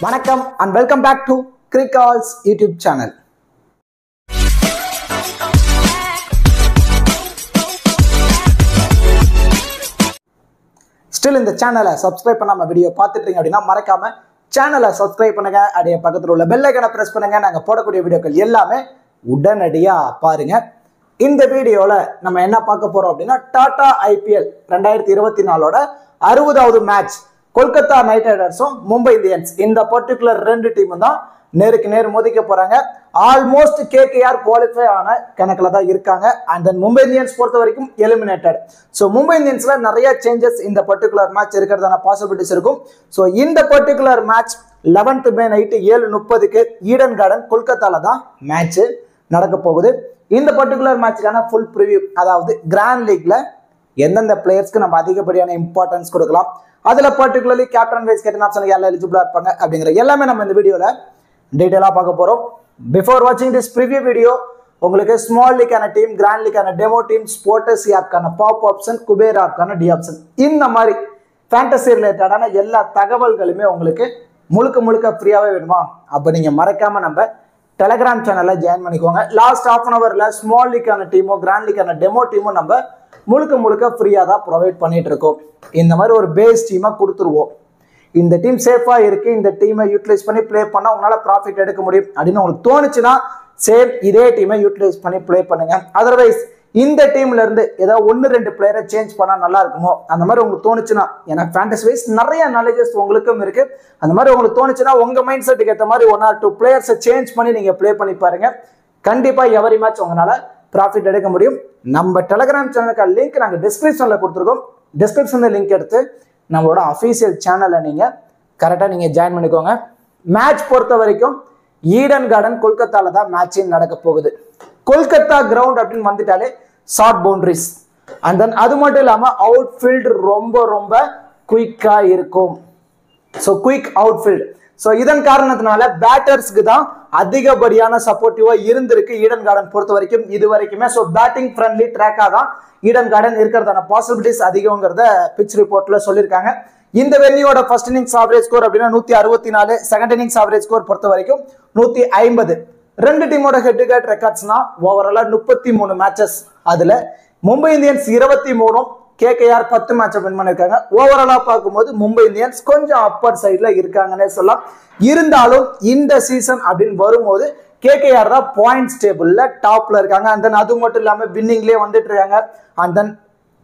வணக்கம் and welcome back to Crickall's YouTube channel. Still இந்த சேனலை சப்ஸ்கிரைப் பண்ணாம வீடியோ பார்த்துட்டு இருக்கீங்க அப்படின்னா மறக்காம சேனலை சப்ஸ்கிரைப் பண்ணுங்க. அப்படியே பக்கத்துல உள்ள பெல் ஐகானை பிரஸ் பண்ணுங்க. நாங்க போடக்கூடிய வீடியோக்கள் எல்லாமே உடனடியா பாருங்க. இந்த வீடியோல நம்ம என்ன பார்க்க போறோம் அப்படின்னா டாடா IPL 2024 60வது மேட்ச் கொல்கத்தா நைட் ரைடர்ஸும் மும்பை இந்தியன்ஸ் இந்த பர்டிகுலர் ரெண்டு டீமும் தான் நேருக்கு நேர் மோதிக்க போறாங்க. ஆல்மோஸ்ட் KKR குவாலிஃபை ஆன கணக்குல தான் இருக்காங்க. அண்ட் தென் மும்பை இந்தியன்ஸ் பொறுத்த வரைக்கும் எலிமினேட்டட். ஸோ மும்பை இந்தியன்ஸ்ல நிறைய சேஞ்சஸ் இந்த பர்டிகுலர் மேட்ச் இருக்கிறதான பாசிபிலிட்டிஸ் இருக்கும். ஸோ இந்த பர்டிகுலர் மேட்ச் 11th மே நைட்டு 7:30க்கு ஈடன் கார்டன் கொல்கத்தால தான் மேட்ச் நடக்க போகுது. இந்த பர்டிகுலர் மேட்சுக்கான ஃபுல் ப்ரிவியூ, அதாவது கிராண்ட் லீக்ல எந்தெந்த பிளேயர்ஸ்க்கு நம்ம அதிகப்படியான இம்பார்ட்டன்ஸ் கொடுக்கலாம், அதுல particularly captain vice captain option யாரெல்லாம் எலிஜிபிளா இருப்பாங்க அப்படிங்கிற எல்லாமே நம்ம இந்த வீடியோல டீடைலா பார்க்க போறோம். பிஃபோர் வாட்சிங் திஸ் ப்ரிவியூ வீடியோ உங்களுக்கு ஸ்மால் லீக்கான டீம், கிராண்ட் லீக்கான டெமோ டீம், ஸ்போர்ட்ஸ் ஆப்கான பாப் ஆப்ஷன், குபேர் ஆப்கான டி ஆப்ஷன், இந்த மாதிரி ஃபேண்டசி ரிலேட்டடான எல்லா தகவல்களுமே உங்களுக்கு முழுக்க முழுக்க ஃப்ரீயாவே வேணுமா? அப்போ நீங்க மறக்காம நம்ம டெலகிராம் சேனல்ல ஜாயின் பண்ணிக்கோங்க. லாஸ்ட் ஹாஃப் அன் ஹவர்ல ஸ்மால் லீக்கான டீமோ கிராண்ட் லீக்கான டெமோ டீமோ நம்ம முழுக்க முழுக்க ஃப்ரீயாக தான் ப்ரொவைட் பண்ணிட்டு இருக்கோம். இந்த மாதிரி ஒரு பேஸ் டீமை கொடுத்துருவோம். இந்த டீம் சேஃபாக இருக்கு, இந்த டீமை யூட்டிலைஸ் பண்ணி ப்ளே பண்ணால் உங்களால் ப்ராஃபிட் எடுக்க முடியும் அப்படின்னு உங்களுக்கு தோணுச்சுன்னா சேம் இதே டீமை யூட்டிலைஸ் பண்ணி ப்ளே பண்ணுங்க. அதர்வைஸ் இந்த டீம்ல இருந்து ஏதாவது 1-2 பிளேயரை சேஞ்ச் பண்ணால் நல்லா இருக்குமோ அந்த மாதிரி உங்களுக்கு தோணுச்சுன்னா, ஏன்னா ஃபேண்டசி வைஸ் நிறைய நாலேஜஸ் உங்களுக்கும் இருக்கு, அந்த மாதிரி உங்களுக்கு தோணுச்சுன்னா உங்க மைண்ட் செட்டுக்கு ஏற்ற மாதிரி 1 or 2 பிளேயர்ஸை சேஞ்ச் பண்ணி நீங்க ப்ளே பண்ணி பாருங்க. கண்டிப்பா எவரி மேட்ச் உங்களால ப்ராஃபிட் எடுக்க முடியும். நம்ம டெலகிராம் சேனலுக்கு லிங்க் நாங்கள் டிஸ்கிரிப்ஷன்ல கொடுத்துருக்கோம். டிஸ்கிரிப்ஷன்ல லிங்க் எடுத்து நம்மளோட அஃபீஷியல் சேனலை நீங்க கரெக்டாக நீங்க ஜாயின் பண்ணிக்கோங்க. மேட்ச் பொறுத்த வரைக்கும் ஈடன் கார்டன் கொல்கத்தால தான் மேட்சிங் நடக்க போகுது. கொல்கத்தா கிரவுண்ட் அப்படின்னு வந்துட்டாலே ஷார்ட் பவுண்டரிஸ், அண்ட் தென் அது மட்டும் இல்லாம அவுட் ஃபீல்டு ரொம்ப ரொம்ப குயிக்கா இருக்கும். So quick out field. So இதன் காரணத்தினால பேட்டர்ஸ்க்கு தான் அதிகப்படியான சப்போர்ட்டிவா இருந்திருக்கு ஈடன் கார்டன் பொறுத்த வரைக்கும் இது வரைக்குமே. ஸோ பேட்டிங் ஃப்ரெண்ட்லி ட்ராக்காக தான் ஈடன் கார்டன் இருக்கிறதான பாசிபிலிட்டிஸ் அதிகங்கிறத பிச் ரிப்போர்ட்ல சொல்லியிருக்காங்க. இந்த வென்யூவோட ஃபர்ஸ்ட் இன்னிங்ஸ் ஆவரேஜ் ஸ்கோர் அப்படின்னா 164, செகண்ட் இன்னிங்ஸ் ஆவரேஜ் ஸ்கோர் பொறுத்த வரைக்கும் 150. ரெண்டு டீமோட ஹெட் டு ஹெட் ரெக்கார்ட்ஸ்னா ஓவராலா 33 மேட்சஸ். அதுல மும்பை இந்தியன்ஸ் 23, KKR 10 மேட்சை வின் பண்ணிருக்காங்க. ஓவராலா பார்க்கும்போது மும்பை இந்தியன்ஸ் கொஞ்சம் அப்பர் சைட்ல இருக்காங்கன்னே சொல்லலாம். இருந்தாலும் இந்த சீசன் அப்படின்னு வரும்போது KKR தான் பாயிண்ட்ஸ் டேபிள்ல டாப்ல இருக்காங்க. அண்ட் தென் அது மட்டும் இல்லாம வின்னிங்லேயே வந்துட்டு இருக்காங்க. And then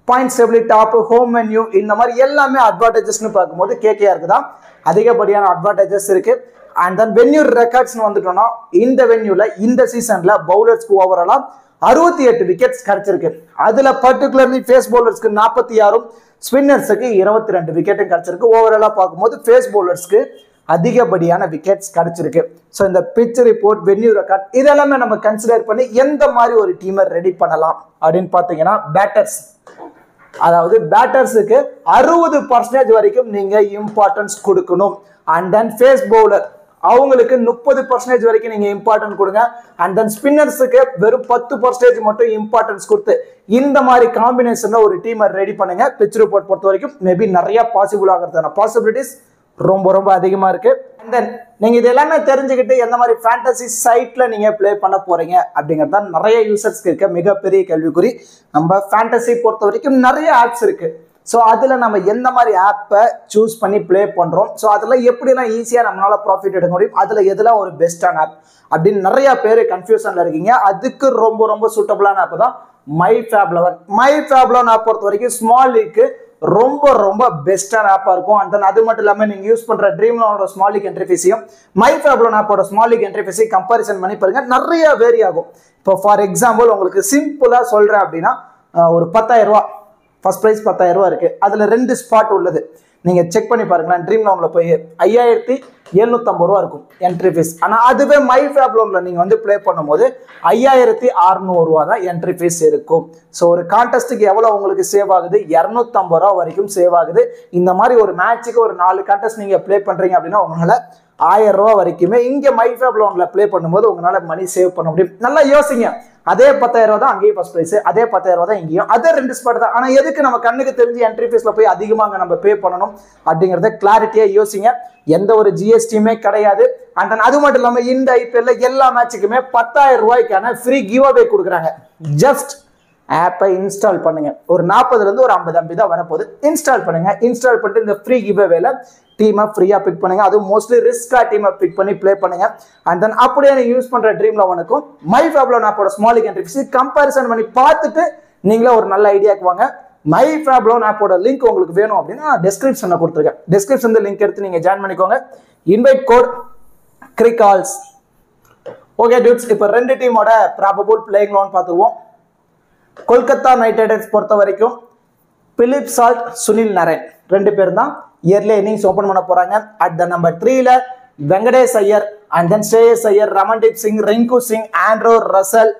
points table top, home venue, இந்த மாதிரி எல்லாமே அட்வான்டேஜஸ்னு பார்க்கும்போது KKRக்கு தான் அதிகப்படியான அட்வான்டேஜஸ் இருக்கு. அண்ட் தென் வென்யூ ரெக்கார்ட்ஸ்னு வந்துட்டோம்னா இந்த வென்யூல இந்த சீசன்ல பவுலர்ஸ்க்கு ஓவராலா 68 விக்கெட்ஸ் கிடைச்சிருக்கு. அதுல பர்டிகுலர்லி ஃபேஸ் பவுலர்ஸ்க்கு 46, ஸ்பின்னர்ஸுக்கு 22 விக்கெட்டும் கிடைச்சிருக்கு. ஓவராலா பார்க்கும்போது ஃபேஸ் பவுலர்ஸ்க்கு அதிகப்படியான விக்கெட்ஸ் கிடைச்சிருக்கு. ஸோ இந்த பிச் ரிப்போர்ட், வென்யூ ரெக்கார்ட் இதெல்லாமே நம்ம கன்சிடர் பண்ணி எந்த மாதிரி ஒரு டீமை ரெடி பண்ணலாம் அப்படின்னு பார்த்தீங்கன்னா பேட்டர்ஸ், அதாவது பேட்டர்ஸுக்கு 60% வரைக்கும் நீங்க இம்பார்ட்டன்ஸ் கொடுக்கணும். அண்ட் தென் ஃபேஸ் பவுலர் அவங்களுக்கு 30% வரைக்கும் நீங்க இம்பார்ட்டன்ஸ் கொடுங்க. அண்ட் தென் ஸ்பின்னர்ஸுக்கு வெறும் 10% மட்டும் இம்பார்ட்டன்ஸ் கொடுத்து இந்த மாதிரி காம்பினேஷன்ல ஒரு டீமை ரெடி பண்ணுங்க. பிச் ரிப்போர்ட் பொறுத்த வரைக்கும் மேபி நிறைய பாசிபிள் ஆகிறதுக்கான பாசிபிலிட்டிஸ் ரொம்ப ரொம்ப அதிகமா இருக்கு. அண்ட் தென் நீங்க இது எல்லாமே தெரிஞ்சுக்கிட்டு எந்த மாதிரி ஃபேண்டசி சைட்ல நீங்க பிளே பண்ண போறீங்க அப்படிங்கிறது தான் நிறைய யூசர்ஸ்க்கு இருக்க மிகப்பெரிய கேள்விக்குறி. நம்ம ஃபேண்டசி பொறுத்த வரைக்கும் நிறைய ஆப்ஸ் இருக்கு. ஸோ அதில் நம்ம எந்த மாதிரி ஆப்பை சூஸ் பண்ணி ப்ளே பண்ணுறோம், ஸோ அதில் எப்படிலாம் ஈஸியாக நம்மளால ப்ராஃபிட் எடுக்க முடியும், அதில் எதெல்லாம் ஒரு பெஸ்ட்டான ஆப் அப்படின்னு நிறைய பேர் கன்ஃபியூஷனில் இருக்கீங்க. அதுக்கு ரொம்ப ரொம்ப சூட்டபிளான ஆப் தான் MyFab11. MyFab11 ஆப் பொறுத்த வரைக்கும் ஸ்மால் லீக்கு ரொம்ப ரொம்ப பெஸ்ட்டான ஆப்பாக இருக்கும். அண்ட் தென் அது மட்டும் இல்லாமல் நீங்கள் யூஸ் பண்ணுற ட்ரீம்லோட ஸ்மால் லீக் என்ட்ரி ஃபீஸையும் MyFab11 ஆப்போட ஸ்மால் லீக் என்ட்ரி ஃபீஸையும் கம்பேரிசன் பண்ணி பாருங்க, நிறைய வேரி ஆகும். இப்போ ஃபார் எக்ஸாம்பிள் உங்களுக்கு சிம்பிளாக சொல்கிறேன் அப்படின்னா ஒரு 10,000 ரூபா ஃபர்ஸ்ட் ப்ரைஸ் 10,000 ரூபா இருக்கு. அதில் 2 ஸ்பாட் உள்ளது. நீங்க செக் பண்ணி பாருங்களேன். ட்ரீம் லோன்ல போய் 5,750 ரூபா இருக்கும் என்ட்ரி ஃபீஸ். ஆனால் அதுவே MyFab11 நீங்க வந்து பிளே பண்ணும்போது 5,600 ரூபா தான் என்ட்ரி ஃபீஸ் இருக்கும். ஸோ ஒரு கான்டெஸ்ட்டுக்கு எவ்வளோ உங்களுக்கு சேவ் ஆகுது? 250 ரூபா வரைக்கும் சேவ் ஆகுது. இந்த மாதிரி ஒரு மேட்சுக்கு ஒரு 4 கான்டெஸ்ட் நீங்க பிளே பண்றீங்க அப்படின்னா உங்களால 1000 ரூபா வரைக்குமே இங்க MyFab11 பிளே பண்ணும்போது உங்களால மணி சேவ் பண்ண முடியும். நல்லா யோசிங்க. அதே 10,000 தான் அங்கேயும் ஃபர்ஸ்ட் பிரைஸ், அதே 10,000 தான் இங்கேயும், அதே 2 ஸ்பாட் தான். ஆனா எதுக்கு நம்ம கண்ணுக்கு தெரிஞ்சு என்ட்ரி ஃபீஸ்ல போய் அதிகமாக நம்ம பே பண்ணணும் அப்படிங்கறத கிளாரிட்டியா யோசிங்க. எந்த ஒரு ஜிஎஸ்டியுமே கிடையாது. அண்ட் அது மட்டும் இல்லாம இந்த ஐபிஎல்ல எல்லா மேட்சுக்குமே 10,000 ரூபாய்க்கான ஃப்ரீ கிவ் அவே கொடுக்குறாங்க. ஜஸ்ட் ஆப்பை இன்ஸ்டால் பண்ணுங்க. ஒரு 40ல இருந்து ஒரு 50 MB தான் வரப்போகுது. இன்ஸ்டால் பண்ணுங்க. இன்ஸ்டால் பண்ணிட்டு இந்த ஃப்ரீ கிவ் அவேல டீமை ஃப்ரீயா பிக் பண்ணுங்க. அதுவும் மோஸ்ட்லி ரிஸ்கா டீமை பிக் பண்ணி பிளே பண்ணுங்க. அண்ட் தென் அப்படியே நீங்க யூஸ் பண்ற ட்ரீம் லெவனுக்கும் மை ஃபேப்லோன் ஆப்போட small league entry fees comparison பண்ணி பார்த்துட்டு நீங்களே ஒரு நல்ல ஐடியாக்கு வாங்க. மை ஃபேப்லோன் ஆப்போட லிங்க் உங்களுக்கு வேணும் அப்படின்னா டிஸ்கிரிப்ஷன்ல கொடுத்துருக்கேன். டிஸ்கிரிப்ஷன்ல லிங்க் எடுத்து நீங்க ஜாயின் பண்ணிக்கோங்க. இன்வைட் கோட் கிரிகால்ஸ். ஓகே டியூட்ஸ், இப்போ 2 டீமோட ப்ராபபிள் பிளேயிங் லெவன் பார்த்துருவோம். கொல்கத்தா நைட் ரைடர்ஸ் பொறுத்த வரைக்கும் பிலிப் சால்ட், சுனில் நரேன் 2 பேர் தான் இயர்லி இன்னிங்ஸ் ஓபன் பண்ண போறாங்க. அட் த நம்பர் 3ல Venkatesh Iyer, and then Shreyas Iyer, Ramandeep Singh, Rinku Singh, Andrew Russell,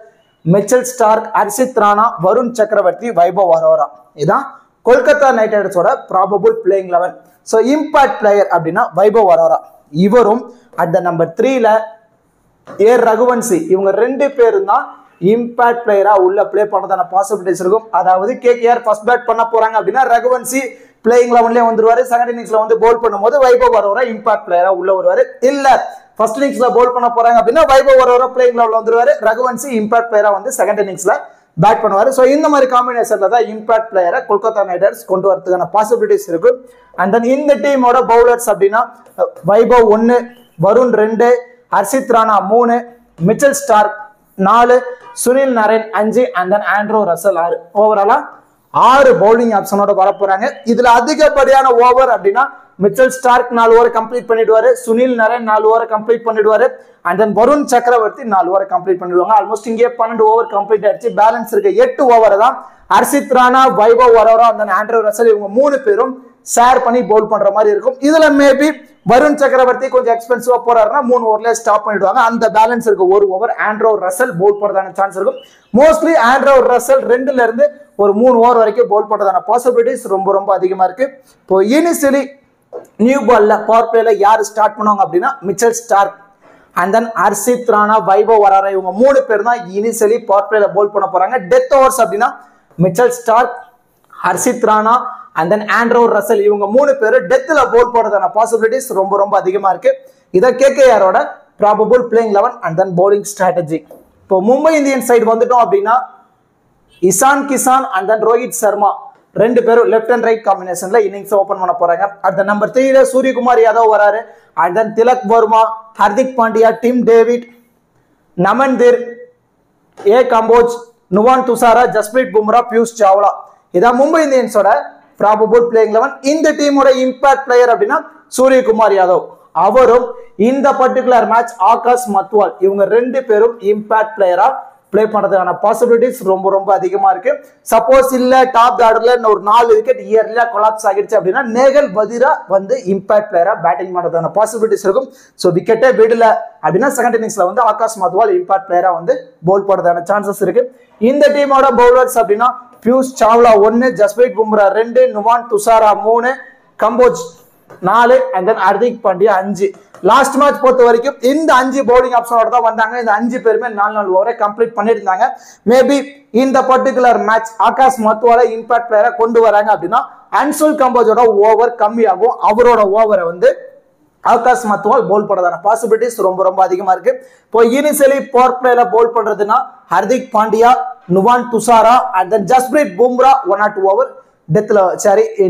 Mitchell Starc, Harshit Rana, Varun Chakravarthy, Vaibhav Arora. இதான் கொல்கத்தா நைட் ரைடர்ஸோட probable playing 11. So impact player அப்படின்னா வைபவ் அரோரா. இவரும் அட் த நம்பர் 3ல ரகுவன்சி. இவங்க 2 பேரும் தான் இம்பாக்ட் பிளேயரா உள்ள பிளே பண்றதான பாசிபிலிட்டிஸ் இருக்கும். அதாவது கேகேஆர் ஃபர்ஸ்ட் பேட் பண்ண போறாங்க அப்படின்னா ரகுவன்சி பிளேயிங் 11லயே வந்துருவாரு. செகண்ட் இன்னிங்ஸ்ல வந்து போல் பண்ணும்போது வைபவ் அரோரா இம்பாக்ட் பிளேயரா உள்ள வருவாரு. இல்ல ஃபர்ஸ்ட் இன்னிங்ஸ்ல போல் பண்ண போறாங்க அப்படின்னா வைபவ் அரோரா பிளேயிங் 11ல வந்துருவாரு. ரகுவன்சி இம்பாக்ட் பிளேயரா வந்து செகண்ட் இன்னிங்ஸ்ல பேட் பண்ணுவாரு. ஸோ இந்த மாதிரி காம்பினேஷன்ல தான் இம்பாக்ட் பிளேயரை கொல்கத்தா நைட் ரைடர்ஸ் கொண்டு வரதுக்கான பாசிபிலிட்டிஸ் இருக்கு. அண்ட் தென் இந்த டீமோட பவுலர்ஸ் அப்படின்னா Vaibhav 1, Varun 2, Harshit Rana 3, Mitchell Stark 4, Sunil Naren 5, and then Andrew Russell 6. ஓவராலா 6 பவுலிங் ஆப்ஷனோட வர போறாங்க. இதுல அதிகப்படியான ஓவர் அப்படின்னா மிச்சல் ஸ்டார்க் 4 ஓவர் கம்ப்ளீட் பண்ணிடுவாரு, சுனில் நரேன் 4 ஓவர் கம்ப்ளீட் பண்ணிடுவாரு, and then Varun Chakravarthy 4 over complete பண்ணிடுவாங்க. ஆல்மோஸ்ட் இங்கே 12 ஓவர் கம்ப்ளீட் ஆயிடுச்சு. பேலன்ஸ் இருக்க 8 ஓவர் தான் Harshit Rana, Vaibhav Arora, and then Andrew Russell இவங்க 3 பேரும் ஷேர் பண்ணி பவுல் பண்ற மாதிரி இருக்கும். இதுல மேபி வருண் சக்கரவர்த்தி கொஞ்சம் எக்ஸ்பென்சிவா போறாருன்னா 3 ஓவர்ல ஸ்டாப் பண்ணிடுவாங்க. அந்த பேலன்ஸ் இருக்க 1 ஓவர் ஆண்ட்ரூ ரசல் பவுல் பண்றதான சான்ஸ் இருக்கும். மோஸ்ட்லி ஆண்ட்ரூ ரசல் 2ல இருந்து ஒரு 3 ஓவர் வரைக்கும் பவுல் பண்றதான பாசிபிலிட்டிஸ் ரொம்ப அதிகமா இருக்கு. இப்போ இனிஷியலி நியூ பால்ல பவர் பிளேல யார் ஸ்டார்ட் பண்ணுவாங்க அப்படின்னா Mitchell Stark, and then Harshit Rana, Vaibhav Arora இவங்க 3 பேர் தான் இனிஷியலி பவர் பிளேல பவுல் பண்ண போறாங்க. டெத் ஓவர்ஸ் அப்படின்னா Mitchell Starc, Harshit Rana, and then Andrew Russell இவங்க 3 பேர் டெத்ல பவுல் போடுறதான பாசிபிலிட்டிஸ் ரொம்ப அதிகமா இருக்கு. இத கேகேஆரோட probable playing 11 and then bowling strategy. இப்போ மும்பை இந்தியன்ஸ் சைடு வந்துட்டோம் அப்படின்னா இசான் கிசான் அண்ட் தென் ரோஹித் சர்மா 2 பேரும் லெஃப்ட் அண்ட் ரைட் காம்பினேஷன்ல இன்னிங்ஸ் ஓபன் பண்ண போறாங்க. அட் த நம்பர் 3ல சூரியகுமார் யாதவ் வராரு, and then Tilak Varma, Hardik Pandya, Tim David, Naman Dhir, Kamboj, Nuwan Thushara, Jasprit Bumrah, Piyush Chawla. இதான் மும்பை இந்தியன்ஸோட ப்ராபபிள் பிளேயிங் 11. இந்த டீமோட இம்பாக்ட் பிளேயர் அப்படின்னா சூரியகுமார் யாதவ். அவரும் இந்த பர்டிகுலர் மேட்ச் ஆகாஷ் மத்வால் இவங்க 2 பேரும் இம்பாக்ட் பிளேயரா பிளே பண்றதுக்கான பாசிபிலிட்டிஸ் ரொம்ப அதிகமா இருக்கு. சப்போஸ் இல்ல டாப் ஆர்டர்ல ஒரு 4 விக்கெட் இயர்லியா கொலாப்ஸ் ஆகிடுச்சு அப்படின்னா நேகல் பதிரா வந்து இம்பாக்ட் பிளேயரா பேட்டிங் பண்றதுக்கான பாசிபிலிட்டிஸ் இருக்கும். ஸோ விக்கெட்டே விடல அப்படின்னா செகண்ட் இன்னிங்ஸ்ல வந்து ஆகாஷ் மத்வால் இம்பாக்ட் பிளேயரா வந்து பவுல் போடுறதுக்கான சான்சஸ் இருக்கு. இந்த டீமோட பவுலர்ஸ் அப்படின்னா Piyush Chawla 1, Jasprit Bumrah 2, Nuwan Thushara 3, Kamboj 4, and then Hardik Pandya 5. Last match பொறுத்த வரைக்கும் இந்த 5 பவுலிங் ஆப்ஷனோட தான் வந்தாங்க. இந்த 5 பேருமே 4 ஓவரை கம்ப்ளீட் பண்ணிருந்தாங்க. மேபி இந்த பர்டிகுலர் மேட்ச் ஆகாஷ் மத்வால இம்பாக்ட் பிளேயரை கொண்டு வராங்க அப்படின்னா அன்சுல் கம்போஜோட ஓவர் கம்மியாகும். அவரோட ஓவரை வந்து ஆகாஷ் மத்வால் பவுல் பண்றதான பாசிபிலிட்டிஸ் ரொம்ப அதிகமா இருக்கு. இப்போ இனிஷியலி பவர் பிளேல பவுல் பண்றதுன்னா Hardik Pandya, Nuwan Thushara, and then Jasprit Bumrah 1 or 2 over டெத்ல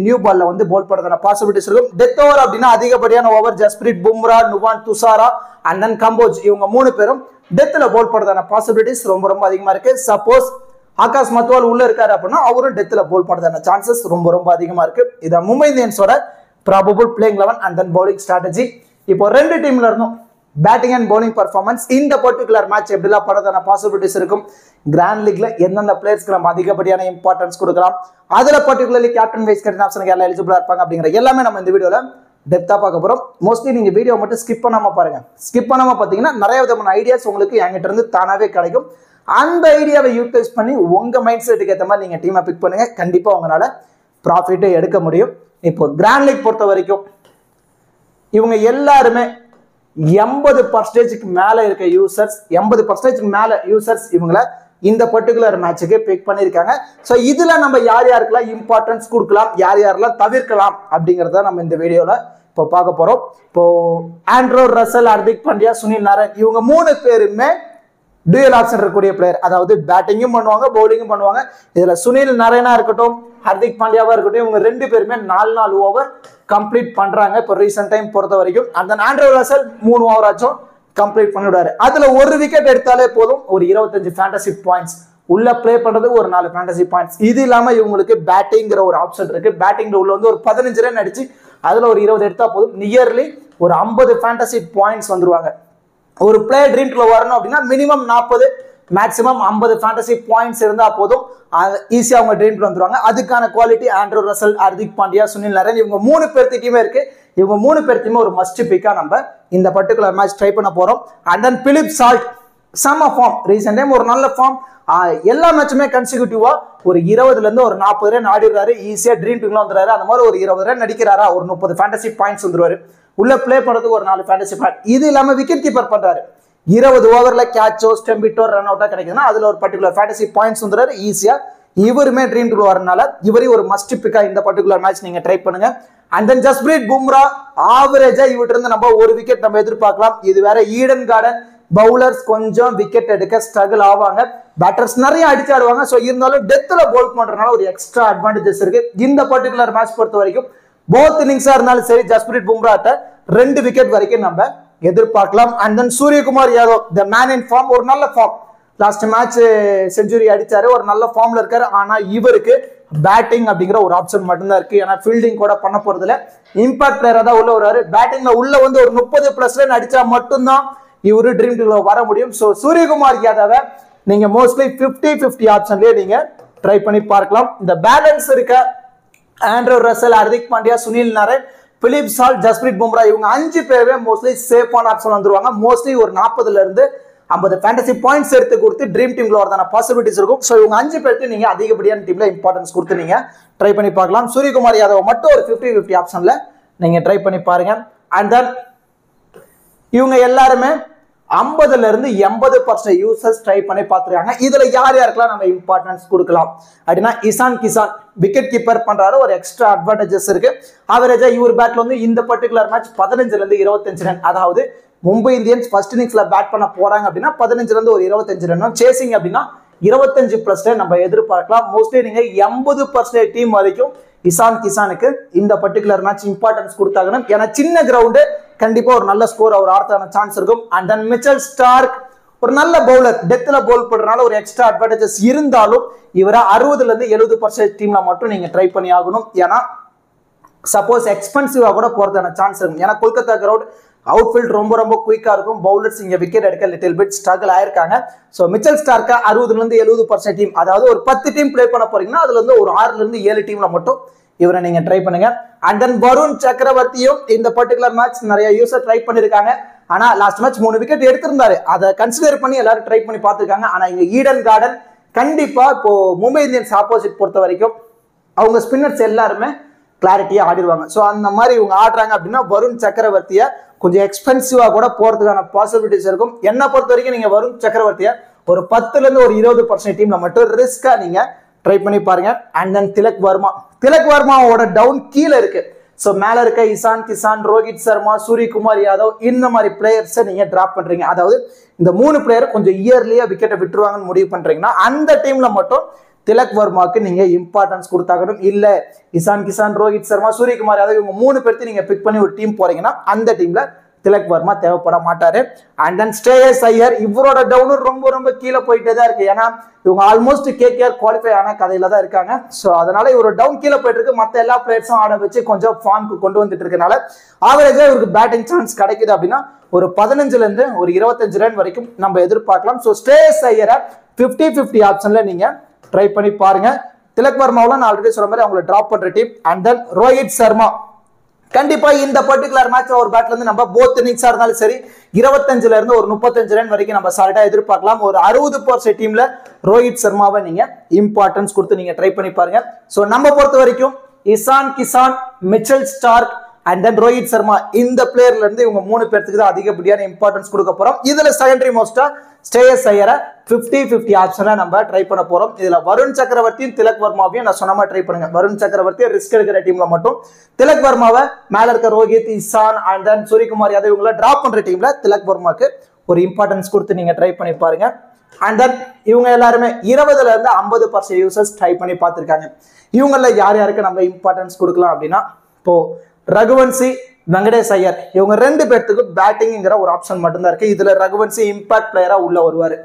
நியூ பால்ல வந்து பவுல் பண்றதான பாசிபிலிட்டிஸ் இருக்கும். டெத் ஓவர் அப்படின்னா அதிகப்படியான over Jasprit Bumrah, Nuwan Thushara, and then Kamboj இவங்க 3 பேரும் டெத்ல பவுல் பண்றதான பாசிபிலிட்டிஸ் ரொம்ப அதிகமா இருக்கு. சப்போஸ் ஆகாஷ் மத்வால் உள்ள இருக்காரு அப்படின்னா அவரும் டெத்ல பவுல் பண்றதான சான்சஸ் ரொம்ப அதிகமா இருக்கு. இத மும்பை இந்தியன்ஸோட probable playing 11 and then bowling strategy. இப்போ 2 டீம்ல இருந்தும் பேட்டிங் அண்ட் பவுலிங் பர்ஃபார்மன்ஸ் இந்த பர்டிகுலர் மேட்ச் எப்படிலாம் பண்றதான பாசிபிலிட்டிஸ் இருக்கும், கிராண்ட் லீக்ல எந்தெந்த பிளேயர்ஸ்க்கு நம்ம அதிகப்படியான இம்பார்ட்டன்ஸ் கொடுக்கலாம், அதுல பர்டிகுலர்லி கேப்டன் வைஸ் கேப்டன் ஆப்ஷனுக்கு யாரெல்லாம் எலிஜிபிளா இருப்பாங்க அப்படிங்கிற எல்லாமே நம்ம இந்த வீடியோல டெப்தா பார்க்க போறோம். மோஸ்ட்லி நீங்க வீடியோ மட்டும் ஸ்கிப் பண்ணாம பாருங்க. ஸ்கிப் பண்ணாம பாத்தீங்கன்னா நிறைய விதமான ஐடியாஸ் உங்களுக்கு என்கிட்ட இருந்து தானாவே கிடைக்கும். அந்த ஐடியாவை யூட்டிலைஸ் பண்ணி உங்க மைண்ட் செட்டுக்கு ஏற்ற மாதிரி நீங்க டீமை பிக் பண்ணுங்க. கண்டிப்பா உங்களால ப்ராஃபிட்டை எடுக்க முடியும். இப்போ கிராண்ட் லீக் பொறுத்த வரைக்கும் இவங்க எல்லாருமே 80% மேல இருக்க யூசர்ஸ், 80% மேல யூசர்ஸ் இவங்களை இந்த பர்டிகுலர் மேட்சுக்கு பிக் பண்ணியிருக்காங்க. ஸோ இதில் நம்ம யார் யாருக்கெல்லாம் இம்பார்ட்டன்ஸ் கொடுக்கலாம், யார் யாரெல்லாம் தவிர்க்கலாம் அப்படிங்கிறத நம்ம இந்த வீடியோவில் இப்போ பார்க்க போகிறோம். இப்போ ஆண்ட்ரோ ரசல், ஹர்திக் பாண்டியா, சுனில் நாராயண் இவங்க 3 பேருமே டூயல் ஆப்ஷன் இருக்கக்கூடிய பிளேயர். அதாவது பேட்டிங்கும் பண்ணுவாங்க, பவுலிங்கும் பண்ணுவாங்க. இதில் சுனில் நாராயணா இருக்கட்டும், ஹர்திக் பாண்டியாவா இருக்கட்டும், இவங்க 2 பேருமே 4 ஓவர் கம்ப்ளீட் பண்றாங்க இப்போ ரீசெண்ட் டைம் பொறுத்த வரைக்கும். அந்த ஆண்ட்ரோ ரசல் 3 ஓவர் ஆச்சும் கம்ப்ளீட் பண்ணிவிடாரு. அதுல ஒரு விக்கெட் எடுத்தாலே போதும், ஒரு 25 ஃபேண்டசி பாயிண்ட்ஸ் உள்ள பிளே பண்றது, ஒரு 4 ஃபேண்டசி பாயிண்ட்ஸ். இது இல்லாம இவங்களுக்கு பேட்டிங்கிற ஒரு ஆப்ஷன் இருக்கு. பேட்டிங்ல உள்ள வந்து ஒரு 15 ரன் அடிச்சு அதுல ஒரு 20 எடுத்தா போதும், நியர்லி ஒரு 50 ஃபேண்டசி பாயிண்ட்ஸ் வந்துருவாங்க. ஒரு பிளேயர் ட்ரீம்குள்ள வரணும் அப்படின்னா மினிமம் 40 மேக்ஸிமம் 50 ஃபேண்டசி பாயிண்ட்ஸ் இருந்தா போதும், ஈஸியா அவங்க ட்ரீம்குள்ள வந்துருவாங்க. அதுக்கான quality Andro Russell, Hardik Pandya, Sunil Narayan இவங்க 3 பேர்த்திட்டையுமே இருக்கு. இவங்க 3 பேர்த்தையுமே ஒரு மஸ்ட் பிக்கா நம்ம இந்த பர்டிகுலர் மேட்ச் ட்ரை பண்ண போறோம். அண்ட் தென் பிலிப் சால்ட் செம ஃபார்ம், ரீசெண்ட் டைம் ஒரு நல்ல ஃபார்ம். எல்லா மேட்சுமே கன்சிக்யூட்டிவா ஒரு 20ல இருந்து ஒரு 40 ரன் ஆடிடுறாரு, ஈஸியா ட்ரீம் டீம்ல வந்துறாரு. அந்த மாதிரி ஒரு 20 ரன் அடிக்கிறாரா, ஒரு 30 ஃபேண்டசி பாயிண்ட்ஸ் வந்துருவாரு. உள்ள பிளே பண்றதுக்கு ஒரு 4 ஃபேண்டசி பாயிண்ட். இது இல்லாம விக்கெட் கீப்பர் பண்றாரு. 20 ஓவர்ல கேட்சோ, ஸ்டெம்பிட்டோ, ரன் அவுட்டா கிடைக்குதுன்னா அதுல ஒரு பர்டிகுலர் ஃபேண்டசி பாயிண்ட்ஸ் வந்துறாரு ஈஸியா. இவருமே ட்ரீம் டீம்ல வரனால இவரையும் ஒரு மஸ்ட் பிக்கா இந்த பர்டிகுலர் மேட்ச் நீங்க ட்ரை பண்ணுங்க. அண்ட் தென் ஜஸ்பிரீத் பும்ரா ஆவரேஜா இவர்கிட்ட இருந்து நம்ம ஒரு விக்கெட் நம்ம எதிர்பார்க்கலாம். இது வேற ஈடன் கார்டன், பவுலர்ஸ் கொஞ்சம் விக்கெட் எடுக்க ஸ்ட்ரகிள் ஆவாங்க, பேட்டர்ஸ் நிறைய அடிச்சு ஆடுவாங்க. ஸோ இருந்தாலும் டெத்ல போல் பண்றதுனால ஒரு எக்ஸ்ட்ரா அட்வான்டேஜஸ் இருக்கு. இந்த பர்டிகுலர் மேட்ச் பொறுத்த வரைக்கும் போத் இன்னிங்ஸா இருந்தாலும் சரி ஜஸ்பிரீத் பும்ராட்ட 2 விக்கெட் வரைக்கும் நம்ம எதிர்பார்க்கலாம். And then Suryakumar Yadav the man in form, ஒரு நல்ல ஃபார்ம். லாஸ்ட் மேட்ச் செஞ்சுரி அடிச்சாரு, ஒரு நல்ல ஃபார்ம்ல இருக்காரு. ஆனா இவருக்கு பேட்டிங் அப்படிங்கிற ஒரு ஆப்ஷன் மட்டும்தான் இருக்கு. ஏன்னா ஃபீல்டிங் கூட பண்ண போறது இல்ல, இம்பாக்ட் பிளேயரா தான் உள்ள வருவாரு. பேட்டிங்ல உள்ள வந்து ஒரு 30+ ரன் அடிச்சா மட்டும்தான் இவரு ட்ரீம் டீம்ல வர முடியும். ஸோ சூரியகுமார் யாதவ நீங்க மோஸ்ட்லி 50-50 ஆப்ஷன்லயே நீங்க ட்ரை பண்ணி பார்க்கலாம். இந்த பேலன்ஸ் இருக்க Andrew Russell, Hardik Pandya, Sunil Narine, Philip Salt, Jasprit Bumrah இவங்க 5 பேருமே மோஸ்ட்லி சேஃபான ஆப்ஷன் வந்துருவாங்க. மோஸ்ட்லி ஒரு 40ல இருந்து 50 ஃபேண்டசி பாயிண்ட்ஸ் எடுத்து கொடுத்து ட்ரீம் டீம்ல வரதான பாசிபிலிட்டிஸ் இருக்கும். ஸோ இவங்க 5 பேருக்கு நீங்க அதிகப்படியான டீம்ல இம்பார்ட்டன்ஸ் கொடுத்து நீங்க ட்ரை பண்ணி பார்க்கலாம். சூரியகுமார் யாதவ் மட்டும் ஒரு 50-50 ஆப்ஷன்ல நீங்க ட்ரை பண்ணி பாருங்க. அண்ட் தென் இவங்க எல்லாருமே 50ல இருந்து 80% யூசர்ஸ் ட்ரை பண்ணி பார்த்துருக்காங்க. இதுல யார் யாருக்கெல்லாம் நம்ம இம்பார்ட்டன்ஸ் கொடுக்கலாம் அப்படின்னா, இசான் கிசான் விக்கெட் கீப்பர் பண்றாரு, ஒரு எக்ஸ்ட்ரா அட்வான்டேஜஸ் இருக்கு. ஆவரேஜா இவர் பேட்ல வந்து இந்த பர்டிகுலர் மேட்ச் 15ல இருந்து 25 ரன், அதாவது மும்பை இந்தியன்ஸ் ஃபர்ஸ்ட் இன்னிங்ஸ்ல பேட் பண்ண போறாங்க அப்படின்னா 15ல இருந்து ஒரு 25 ரன், சேசிங் அப்படின்னா 25+ நம்ம எதிர்பார்க்கலாம். மோஸ்ட்லி நீங்க 80% டீம் வரைக்கும் இசான் கிசானுக்கு இந்த பர்டிகுலர் மேட்ச் இம்பார்ட்டன்ஸ் கொடுத்தாங்கன்னா, ஏன்னா சின்ன கிரவுண்டு கண்டிப்பா ஒரு நல்ல ஸ்கோர் அவர் ஆடுறதுக்கான சான்ஸ் இருக்கும். அண்ட் தென் மிச்சல் ஸ்டார்க் ஒரு நல்ல பவுலர், டெத்ல பவுல் பண்றதுனால ஒரு எக்ஸ்ட்ரா அட்வான்டேஜஸ் இருந்தாலும் இவரை 60ல இருந்து 70% டீம்ல மட்டும் நீங்க ட்ரை பண்ணி ஆகணும். ஏன்னா சப்போஸ் எக்ஸ்பென்சிவா கூட போறதுக்கான சான்ஸ் இருக்கும். ஏன்னா கொல்கத்தா கிரவுண்ட் அவுட்ஃபீல்ட் ரொம்ப குயிக்கா இருக்கும். பவுலர்ஸ் இங்க விக்கெட் எடுக்க லிட்டில் பிட் ஸ்ட்ரகிள் ஆயிருக்காங்க. ஸோ மிச்சல் ஸ்டார்க்கா 60ல இருந்து 70% டீம், அதாவது ஒரு 10 டீம் பிளே பண்ண போறீங்கன்னா அதுல இருந்து ஒரு 6ல இருந்து 7 டீம்ல மட்டும் இவரை நீங்க ட்ரை பண்ணுங்க. அண்ட் தென் வருண் சக்கரவர்த்தியும் இந்த பர்டிகுலர் மேட்ச் நிறைய யூசர் ட்ரை பண்ணிருக்காங்க. ஆனா லாஸ்ட் மேட்ச் 3 விக்கெட் எடுத்திருந்தாரு, அதை கன்சிடர் பண்ணி எல்லாரும் ட்ரை பண்ணி பார்த்துருக்காங்க. ஆனா இங்க ஈடன் கார்டன் கண்டிப்பா இப்போ மும்பை இந்தியன்ஸ் ஆப்போசிட் பொறுத்த வரைக்கும் அவங்க ஸ்பின்னர்ஸ் எல்லாருமே கிளாரிட்டியா ஆடிடுவாங்க. ஸோ அந்த மாதிரி இவங்க ஆடுறாங்க அப்படின்னா வருண் சக்கரவர்த்தியை கொஞ்சம் எக்ஸ்பென்சிவா கூட போறதுக்கான பாசிபிலிட்டிஸ் இருக்கும். என்ன பொறுத்த வரைக்கும் நீங்க வருண் சக்கரவர்த்தியை ஒரு 10ல இருந்து ஒரு 20% டீம்ல மட்டும் ரிஸ்கா நீங்க ட்ரை பண்ணி பாருங்க. அண்ட் தென் திலக் வர்மாவோட டவுன் கீழே இருக்கு. ஸோ மேல இருக்க இசான் கிசான், ரோஹித் சர்மா, சூரியகுமார் யாதவ் இந்த மாதிரி பிளேயர்ஸை நீங்க டிராப் பண்றீங்க. அதாவது இந்த 3 பிளேயர் கொஞ்சம் இயர்லியா விக்கெட்டை விட்டுருவாங்கன்னு முடிவு பண்றீங்கன்னா அந்த டீம்ல மட்டும் திலக் வர்மாக்கு நீங்க இம்பார்ட்டன்ஸ் கொடுத்தாகணும். இல்ல இசான் கிசான், ரோஹித் சர்மா, சூரியகுமார் யாதவ் இவங்க 3 பேர்த்து நீங்க பிக் பண்ணி ஒரு டீம் போறீங்கன்னா அந்த டீம்ல திலக் வர்மா தேவைப்பட மாட்டாரு. அண்ட் தென் ஸ்ரேயஸ் ஐயர் இவரோட டவுனும் ரொம்ப கீழே போயிட்டே தான் இருக்கு. ஏன்னா இவங்க ஆல்மோஸ்ட் கேகேஆர் குவாலிஃபை ஆன கதையில தான் இருக்காங்க. ஸோ அதனால இவரோட டவுன் கீழே போயிட்டு இருக்கு. மற்ற எல்லா பிளேயர்ஸும் ஆட வச்சு கொஞ்சம் ஃபார்முக்கு கொண்டு வந்துட்டு இருக்கனால ஆவரேஜா இவருக்கு பேட்டிங் சான்ஸ் கிடைக்குது அப்படின்னா ஒரு 15ல இருந்து ஒரு 25 ரன் வரைக்கும் நம்ம எதிர்பார்க்கலாம். ஸோ ஸ்ரேயஸ் ஐயரை 50-50 ஆப்ஷன்ல நீங்க ட்ரை பண்ணி பாருங்க. திலக் வர்மாவில் நான் ஆல்ரெடி சொன்ன மாதிரி அவங்களை டிராப் பண்ற team. And then Rohit Sharma கண்டிப்பா இந்த பர்டிகுலர் மேட்ச் ஒரு பேட்ல இருந்து நம்ம போத் இன்னிங்ஸா இருந்தாலும் சரி 25ல இருந்து ஒரு 35 ரன் வரைக்கும் நம்ம சாலிடா எதிர்பார்க்கலாம். ஒரு 60% டீம்ல ரோஹித் சர்மாவை நீங்க இம்பார்ட்டன்ஸ் கொடுத்து நீங்க ட்ரை பண்ணி பாருங்க. சோ நம்ம பொறுத்த வரைக்கும் Ishan Kisan, Mitchell Stark, and then Rohit Sharma. இந்த பிளேயர்ல இருந்து இவங்க 3 பேருக்கு தான் அதிகப்படியான இம்பார்ட்டன்ஸ் கொடுக்க போறோம். இதுல செகண்டரி மோஸ்டா ஸ்ரேயஸ் ஐயரை 50-50 ஆப்ஷனா நம்ம ட்ரை பண்ண போறோம். இதுல வருண் சக்கரவர்த்தியும் திலக் வர்மாவையும் நான் சொன்ன மாதிரி ட்ரை பண்ணுங்க. வருண் சக்கரவர்த்தி ரிஸ்க் எடுக்கிற டீம்ல மட்டும், திலக் வர்மாவை மேல இருக்க ரோஹித், இசான் அண்ட் தென் சூரியகுமார் யாதவ் இவங்கள டிராப் பண்ற டீம்ல திலக் வர்மாக்கு ஒரு இம்பார்ட்டன்ஸ் கொடுத்து நீங்க ட்ரை பண்ணி பாருங்க. அண்ட் தென் இவங்க எல்லாருமே 20ல இருந்து 50% யூசர்ஸ் ட்ரை பண்ணி பார்த்திருக்காங்க. இவங்கள யார் யாருக்கு நம்ம இம்பார்ட்டன்ஸ் கொடுக்கலாம் அப்படின்னா, இப்போ ரகுவன்சி, வெங்கடேஷ் ஐயர் இவங்க 2 பேர்த்துக்கு பேட்டிங்கிற ஒரு ஆப்ஷன் மட்டும்தான் இருக்கு. இதுல ரகுவன்சி இம்பாக்ட் பிளேயரா உள்ள வருவாரு.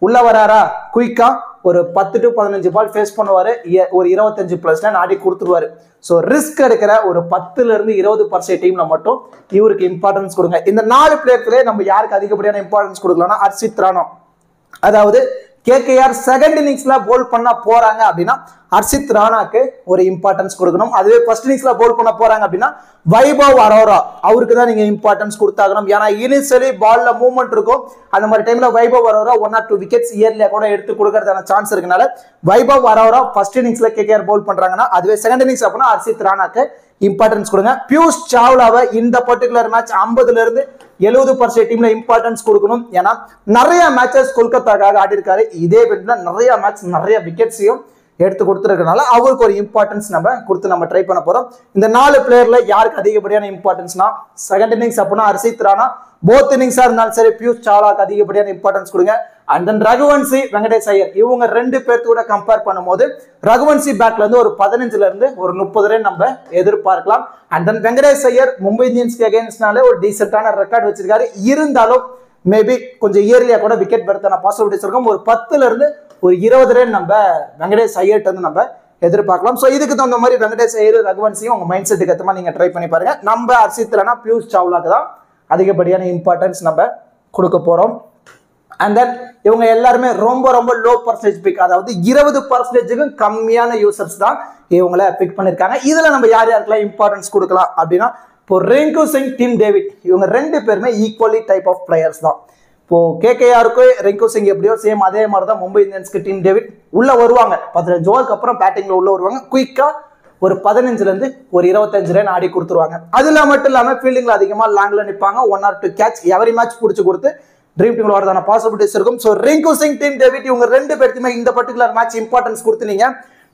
உள்ள வராரா குயிக்கா ஒரு 10 to 15 பால் ஃபேஸ் பண்ணுவாரு, ஒரு 25+ ஆடி கொடுத்துருவாரு. ஸோ ரிஸ்க் எடுக்கிற ஒரு 10ல இருந்து 20% டீம்ல மட்டும் இவருக்கு இம்பார்ட்டன்ஸ் கொடுங்க. இந்த 4 பிளேயர்ஸ்லேயே நம்ம யாருக்கு அதிகப்படியான இம்பார்ட்டன்ஸ் கொடுக்கலாம்னா ஹர்ஷித் ராணா. அதாவது கேகேஆர் செகண்ட் இன்னிங்ஸ்ல போல் பண்ண போறாங்க அப்படின்னா ஹர்ஷித் ராணாக்கு ஒரு இம்பார்ட்டன்ஸ் கொடுக்கணும். அதுவே ஃபர்ஸ்ட் இன்னிங்ஸ்ல போல் பண்ண போறாங்க அப்படின்னா வைபவ் அரோரா அவருக்கு தான் நீங்க இம்பார்ட்டன்ஸ் கொடுத்தாகணும். ஏன்னா இனிஷியலி பால்ல மூவ்மெண்ட் இருக்கும். அந்த மாதிரி டைம்ல வைபவ் அரோரா 1 or 2 விக்கெட்ஸ் இயர்லியா கூட எடுத்து கொடுக்கறதான சான்ஸ் இருக்கனால வைபவ் அரோரா ஃபர்ஸ்ட் இன்னிங்ஸ்ல கேகேஆர் போல் பண்றாங்கன்னா, அதுவே செகண்ட் இன்னிங்ஸ் அப்படின்னா ஹர்ஷித் ராணாக்கு இம்பார்ட்டன்ஸ் கொடுங்க. பியூஷ் சாவ்லாவை இந்த பர்டிகுலர் மேட்ச் 50ல இருந்து 70% டீம்ல இம்பார்ட்டன்ஸ் கொடுக்கணும். ஏன்னா நிறைய மேட்சஸ் கொல்கத்தாக்காக ஆடி இருக்காரு. இதே பெட்ல நிறைய மேட்ச் நிறைய விக்கெட்ஸையும் எடுத்து கொடுத்துருக்கனால அவருக்கு ஒரு இம்பார்ட்டன்ஸ் நம்ம கொடுத்து நம்ம ட்ரை பண்ண போறோம். இந்த 4 பிளேயர்ல யாருக்கு அதிகப்படியான இம்பார்ட்டன்ஸ்னா, செகண்ட் இன்னிங்ஸ் அப்படின்னா ஹர்ஷித் ராணா, போத் இன்னிங்ஸா இருந்தாலும் சரி பியூஷ் சாவ்லாக்கு அதிகப்படியான இம்பார்ட்டன்ஸ் கொடுங்க. அண்ட் தென் ரகுவன்சி, வெங்கடேஷ் ஐயர் இவங்க 2 பேர்த்து கூட கம்பேர் பண்ணும்போது ரகுவன்சி பேக்ல இருந்து ஒரு 15ல இருந்து ஒரு 30 ரன் நம்ம எதிர்பார்க்கலாம். அண்ட் தென் வெங்கடேஷ் ஐயர் மும்பை இந்தியன்ஸ்க்கு அகைன்ஸ்ட்னாலே ஒரு டீசென்டான ரெக்கார்ட் வச்சிருக்காரு. இருந்தாலும் மேபி கொஞ்சம் இயர்லியா கூட விக்கெட் பெறத்தான பாசிபிலிட்டிஸ் இருக்கும். ஒரு 10ல இருந்து ஒரு 20 ரன் நம்ம வெங்கடேஷ் ஐயர்ட்ட வந்து நம்ம எதிர்பார்க்கலாம். ஸோ இதுக்கு தகுந்த மாதிரி வெங்கடேஷ் ஐயர், ரகுவன்சியும் உங்க மைண்ட் செட்டுக்கு ஏற்ற மாதிரி நீங்க ட்ரை பண்ணி பாருங்க. நம்ம ஹர்ஷித் ராணா, பியூஷ் சாவ்லாக்கு தான் அதிகப்படியான இம்பார்ட்டன்ஸ் நம்ம கொடுக்க போறோம். அண்ட் தென் இவங்க எல்லாருமே ரொம்ப ரொம்ப லோ பர்சன்டேஜ் பிக், அதாவது 20%க்கும் கம்மியான யூசர்ஸ் தான் இவங்களை பிக் பண்ணிருக்காங்க. இதுல நம்ம யார் யாருக்கெல்லாம் இம்பார்ட்டன்ஸ் கொடுக்கலாம் அப்படின்னா, இப்போ ரிங்கு சிங், டிம் டேவிட் இவங்க 2 பேருமே ஈக்குவலி டைப் ஆஃப் பிளேயர்ஸ் தான். இப்போ கேகேஆருக்கு ரிங்கு சிங் எப்படியோ சேம் அதே மாதிரி தான் மும்பை இந்தியன்ஸ்க்கு டிம் டேவிட் உள்ள வருவாங்க. 15 ஓவருக்கு அப்புறம் பேட்டிங்ல உள்ள வருவாங்க. குயிக்கா ஒரு 15ல இருந்து ஒரு 25 ரன் ஆடி கொடுத்துருவாங்க. அதுல மட்டும் இல்லாம ஃபீல்டிங்ல அதிகமா லாங்ல நிற்பாங்க. 1 or 2 கேட்ச் எவரி மேட்ச் பிடிச்சு கொடுத்து ட்ரீம் டீம்ல வரதான பாசிபிலிட்டிஸ் இருக்கும். So Rinku Singh, Tim David இவங்க 2 பேருக்குமே இந்த பர்டிகுலர் மேட்ச் இம்பார்ட்டன்ஸ் கொடுத்து நீங்க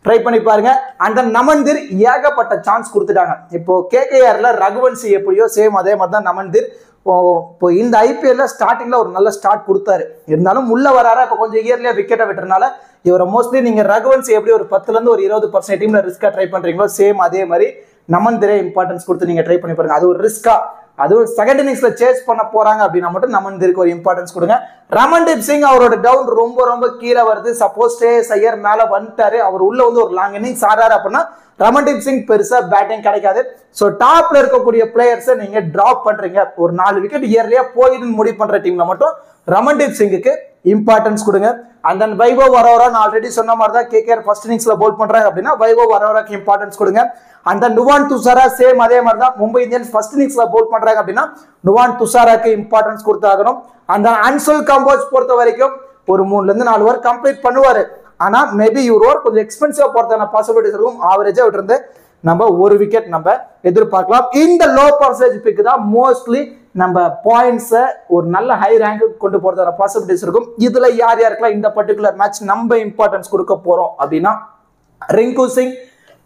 ட்ரை பண்ணி பாருங்க. அந்த நமன்தீர் ஏகப்பட்ட சான்ஸ் கொடுத்துட்டாங்க. இப்போ கேகேஆர்ல ரகுவன்சி எப்படியோ சேம் அதே மாதிரி தான் நமன்தீர் இப்போ இந்த ஐபிஎல்ல ஸ்டார்டிங்ல ஒரு நல்ல ஸ்டார்ட் கொடுத்தாரு. இருந்தாலும் உள்ள வராரா இப்போ கொஞ்சம் இயர்லியா விக்கெட்டை விட்டுறனால இவரை மோஸ்ட்லி நீங்க ரகுவன்சி எப்படி ஒரு 10ல இருந்து ஒரு 20% டீம்ல ரிஸ்கா ட்ரை பண்றீங்களோ சேம் அதே மாதிரி நமன்தீரே இம்பார்ட்டன்ஸ் கொடுத்து நீங்க ட்ரை பண்ணி பாருங்க. அது ஒரு ரிஸ்கா, அதுவும் செகண்ட் இன்னிங்ஸ்ல சேஸ் பண்ண போறாங்க அப்படின்னா மட்டும் நமன்தீருக்கு ஒரு இம்பார்ட்டன்ஸ் கொடுங்க. ரமன்தீப் சிங் அவரோட டவுன் ரொம்ப ரொம்ப கீழே வருது. சப்போஸ் ஸ்ரேயஸ் ஐயர் மேல வந்துட்டாரு, அவர் உள்ள வந்து ஒரு லாங் இன்னிங்ஸ் ஆறாரு அப்படின்னா ரமன்தீப் சிங் பெருசா பேட்டிங் கிடைக்காது. ஸோ டாப்ல இருக்கக்கூடிய பிளேயர்ஸை நீங்க டிராப் பண்றீங்க. ஒரு 4 விக்கெட் இயர்லியா போயிட்டு முடிவு பண்ற டீம்ல மட்டும் ரமன்தீப் சிங்குக்கு இம்பார்ட்டன்ஸ் கொடுங்க. அண்ட் தென் வைபவ் அரோரா நான் ஆல்ரெடி சொன்ன மாதிரி தான் கேகேஆர் ஃபர்ஸ்ட் இன்னிங்ஸ்ல போல் பண்றாங்க அப்படின்னா வைபவ் அரோராக்கு இம்பார்ட்டன்ஸ் கொடுங்க. And then Nuwan Dushara same அதே மாதிரி தான் மும்பை இந்தியன்ஸ் ஃபர்ஸ்ட் இன்னிங்ஸ்ல போல் பண்றாங்க அப்படின்னா நுவான் துஷாராக்கு இம்பார்ட்டன்ஸ் கொடுத்தாகணும். அந்த அன்சுல் கம்போஸ் பொறுத்த வரைக்கும் ஒரு 3ல இருந்து 4 ஓவர் கம்ப்ளீட் பண்ணுவாரு. ஆனா மேபி இவர் ஓவர் கொஞ்சம் எக்ஸ்பென்சிவா போறதான பாசிபிலிட்டிஸ் இருக்கும். ஆவரேஜா விட்டு இருந்து நம்ம ஒரு விக்கெட் நம்ம எதிர்பார்க்கலாம். இந்த லோ பர்சன்டேஜ் பிக் தான் மோஸ்ட்லி நம்ம பாயிண்ட்ஸை ஒரு நல்ல ஹை ரேங்க் கொண்டு போறதான பாசிபிலிட்டிஸ் இருக்கும். இதுல யார் யாருக்கெல்லாம் இந்த பர்டிகுலர் மேட்ச் நம்ம இம்பார்ட்டன்ஸ் கொடுக்க போறோம் அப்படின்னா ரிங்கு சிங்,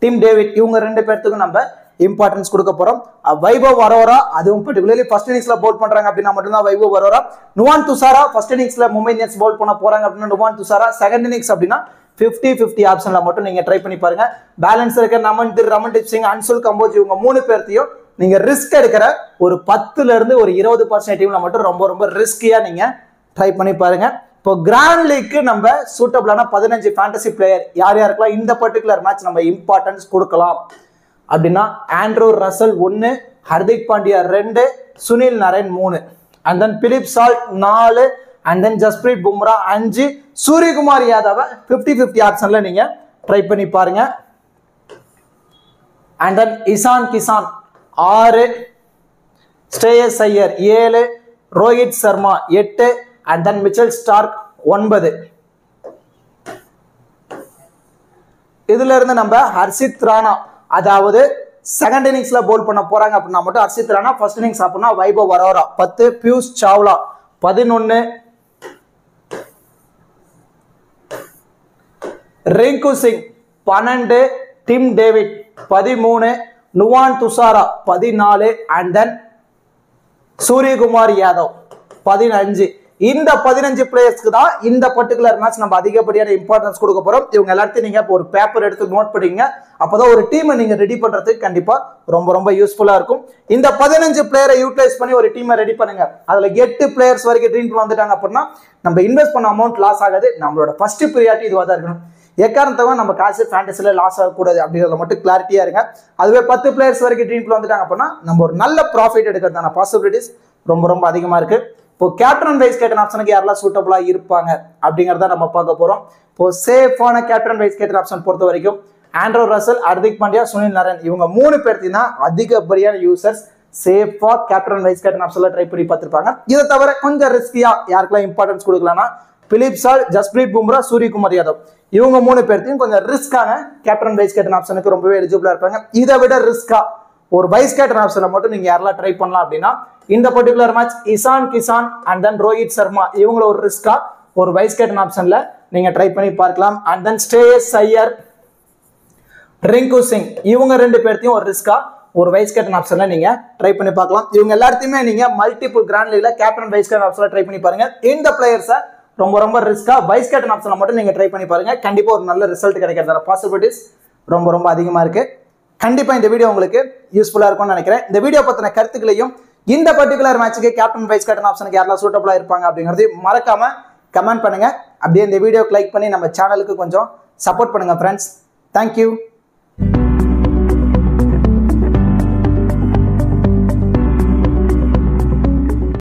டிம் டேவிட் இவங்க 2 பேர்த்துக்கும் நம்ம இம்பார்ட்டன்ஸ் கொடுக்க போறோம். வைபவ் அரோரா அதுவும் பர்டிகுலர்லி ஃபர்ஸ்ட் இன்னிங்ஸ்ல பவுல் பண்றாங்க அப்படின்னா மட்டும்தான் வைபவ் அரோரா. நுவான் துஷாரா ஃபர்ஸ்ட் இன்னிங்ஸ்ல மும்பை இந்தியன்ஸ் பவுல் பண்ண போறாங்க அப்படின்னா நுவான் துஷாரா. செகண்ட் இன்னிங்ஸ் அப்படின்னா 50-50 ஆப்ஷன்ல மட்டும் நீங்க ட்ரை பண்ணி பாருங்க. பேலன்ஸ் இருக்க நமன்தீர், ரமன்தீப் சிங், அன்சுல் கம்போஸ் இவங்க 3 பேர்த்தையும் நீங்க ரிஸ்க் எடுக்கிற ஒரு 10ல இருந்து ஒரு 20% டீம்ல மட்டும் ரொம்ப ரொம்ப ரிஸ்கியா நீங்க ட்ரை பண்ணி பாருங்க. இப்போ கிராண்ட் லீக்கு நம்ம சூட்டபிளான 15 ஃபேண்டசி பிளேயர் யார் யாருக்கெல்லாம் இந்த பர்டிகுலர் மேட்ச் நம்ம இம்பார்ட்டன்ஸ் கொடுக்கலாம் அப்படின்னா Andrew Russell 1, Hardik Pandya 2, Sunil Narine 3, and then Philip Salt 4, and then Jasprit Bumrah 5, Suryakumar Yadav 50-50 ஆப்ஷன்ல நீங்க ட்ரை பண்ணி பாருங்க. And then Ishan Kishan 6, Shreyas Iyer 7, Rohit Sharma 8, and then Mitchell Starc 9. இதுல இருந்து நம்ம ஹர்ஷித் ராணா அதாவது செகண்ட் இன்னிங்ஸ்ல போல் பண்ண போறாங்க அப்படின்னா மட்டும் ஹர்ஷித் ராணா, ஃபர்ஸ்ட் இன்னிங்ஸ் அப்படின்னா Vaibhav Arora 10, Piyush Chawla 11, Rinku Singh 12, Tim David 13, Nuwan Thushara 14 and then Suryakumar Yadav 15. இந்த 15 பிளேயர்ஸ்க்கு தான் இந்த பர்டிகுலர் மேட்ச் நம்ம அதிகப்படியான இம்பார்ட்டன்ஸ் கொடுக்க போறோம். இவங்க எல்லாத்தையும் நீங்க ஒரு பேப்பர் எடுத்து நோட் பண்ணிங்க. அப்பதான் ஒரு டீமை நீங்க ரெடி பண்றதுக்கு கண்டிப்பா ரொம்ப யூஸ்ஃபுல்லா இருக்கும். இந்த 15 பிளேயரை யூட்டிலைஸ் பண்ணி ஒரு டீமை ரெடி பண்ணுங்க. அதுல 8 பிளேயர்ஸ் வரைக்கும் ட்ரீம் வந்துட்டாங்க அப்படின்னா நம்ம இன்வெஸ்ட் பண்ண அமௌண்ட் லாஸ் ஆகாது. நம்மளோட ஃபர்ஸ்ட் ப்ரியாரிட்டி இதுவாக தான் இருக்கணும். எக்காரணத்தவங்க நம்ம காசு ஃபேண்டஸில லாஸ் ஆகக்கூடாது அப்படிங்கிறத மட்டும் கிளாரிட்டியா இருங்க. அதுவே 10 பிளேயர்ஸ் வரைக்கும் ட்ரீம்ல வந்துட்டாங்க அப்படின்னா நம்ம ஒரு நல்ல ப்ராஃபிட் எடுக்கிறதான பாசிபிலிட்டிஸ் ரொம்ப அதிகமா இருக்கு. இப்போ கேப்டன் வைஸ் கேப்டன் ஆப்ஷனுக்கு யாரெல்லாம் சூட்டபிளா இருப்பாங்க அப்படிங்கறத நம்ம பார்க்க போறோம். இப்போ சேஃபான கேப்டன் வைஸ் கேப்டன் ஆப்ஷன் பொறுத்த வரைக்கும் ஆண்ட்ரூ ரசல், ஹர்திக் பாண்டியா, சுனில் நரேன் இவங்க 3 பேர்த்தையும் தான் அதிகப்படியான யூசர்ஸ் சேஃபா கேப்டன் வைஸ் கேப்டன் ஆப்ஷன்ல ட்ரை பண்ணி பார்த்திருப்பாங்க. இதை தவிர கொஞ்சம் ரிஸ்கியா யாருக்கெல்லாம் இம்பார்ட்டன்ஸ் கொடுக்கலாம்னா பிலிப் சால், ஜஸ்பிரீத் பும்ரா, சூரியகுமார் யாதவ் இவங்க 3 பேர்த்தையும் கொஞ்சம் ரிஸ்கான கேப்டன் வைஸ் கேப்டன் ஆப்ஷனுக்கு ரொம்பவே எலிஜிபிளா இருப்பாங்க. இதை விட ரிஸ்கா ஒரு வைஸ் கேப்டன் ஆப்ஷனை மட்டும் நீங்க யாரெல்லாம் ட்ரை பண்ணலாம் அப்படின்னா இந்த particular match Ishan Kishan and then Rohit Sharma இவங்கள ஒரு ரிஸ்கா ஒரு வைஸ் கேப்டன் ஆப்ஷன்ல நீங்க ட்ரை பண்ணி பார்க்கலாம். அண்ட் தென் ஸ்ரேயஸ் ஐயர், ரிங்கு சிங் இவங்க 2 பேர்த்தையும் ஒரு ரிஸ்கா ஒரு வைஸ் கேப்டன் ஆப்ஷன்ல நீங்க ட்ரை பண்ணி பார்க்கலாம். இவங்க எல்லாத்தையுமே நீங்க மல்டிபிள் கிராண்ட் லீக்ல கேப்டன் வைஸ் கேப்டன் ஆப்ஷன்ல ட்ரை பண்ணி பாருங்க. இந்த பிளேயர்ஸை ரொம்ப ரிஸ்கா வைஸ் கேப்டன் ஆப்ஷன்ல மட்டும் நீங்க ட்ரை பண்ணி பாருங்க. கண்டிப்பா ஒரு நல்ல ரிசல்ட் கிடைக்கிறதான பாசிபிலிட்டிஸ் ரொம்ப அதிகமா இருக்கு. கண்டிப்பா இந்த வீடியோ உங்களுக்கு யூஸ்ஃபுல்லா இருக்கும்னு நினைக்கிறேன். இந்த வீடியோ பத்தின கருத்துக்களையும் இந்த பர்டிகுலர் மேட்சுக்கு கேப்டன் வைஸ் கேப்டன் ஆப்ஷனுக்கு யாரெல்லாம் சூட்டபிளா இருப்பாங்க அப்படிங்கிறது மறக்காம கமெண்ட் பண்ணுங்க. அப்படியே இந்த வீடியோக்கு லைக் பண்ணி நம்ம சேனலுக்கு கொஞ்சம் சப்போர்ட் பண்ணுங்க ஃப்ரெண்ட்ஸ். தேங்க்யூ.